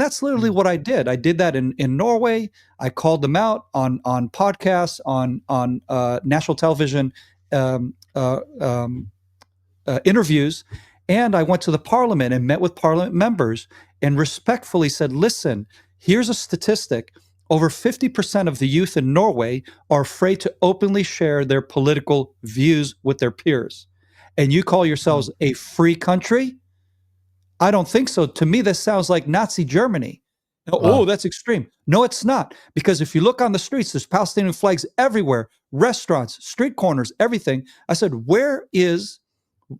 that's literally what I did. I did that in Norway. I called them out on podcasts, on national television interviews, and I went to the parliament and met with parliament members and respectfully said, listen, here's a statistic. Over 50% of the youth in Norway are afraid to openly share their political views with their peers. And you call yourselves a free country? I don't think so. To me, this sounds like Nazi Germany. Oh, that's extreme. No, it's not. Because if you look on the streets, there's Palestinian flags everywhere, restaurants, street corners, everything. I said, where is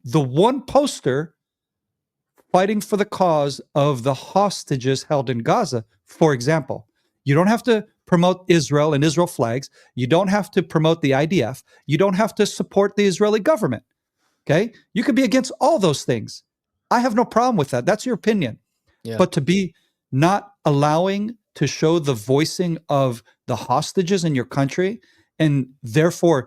the one poster fighting for the cause of the hostages held in Gaza, for example? You don't have to promote Israel and Israel flags. You don't have to promote the IDF. You don't have to support the Israeli government. Okay? You could be against all those things. I have no problem with that. That's your opinion. Yeah. But to be not allowing to show the voicing of the hostages in your country, and therefore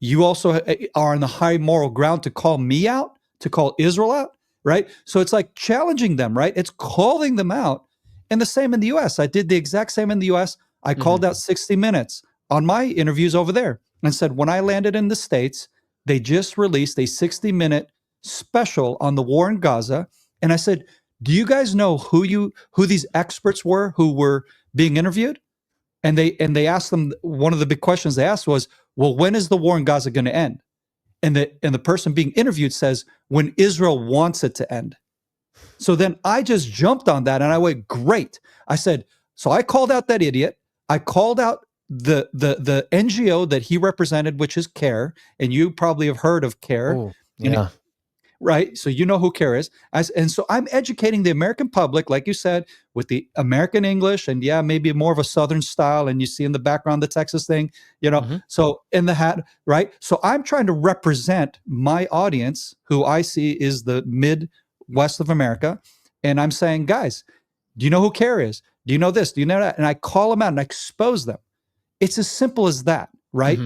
you also are on the high moral ground to call me out, to call Israel out, right? So it's like challenging them, right? It's calling them out. And the same in the US. I did the exact same in the US. I called out 60 Minutes on my interviews over there and said, when I landed in the States, they just released a 60-minute special on the war in Gaza. And I said, do you guys know who these experts were who were being interviewed? And they asked them, one of the big questions they asked was, well, when is the war in Gaza going to end? And the person being interviewed says, when Israel wants it to end. So then I just jumped on that and I went, great. I said, so I called out that idiot. I called out the NGO that he represented, which is CARE. And you probably have heard of CARE. Oh, yeah. Right? So you know who CARE is. And so I'm educating the American public, like you said, with the American English and maybe more of a Southern style. And you see in the background the Texas thing, so in the hat, right? So I'm trying to represent my audience, who I see is the Midwest of America. And I'm saying, guys, do you know who CARE is? Do you know this? Do you know that? And I call them out and I expose them. It's as simple as that, right?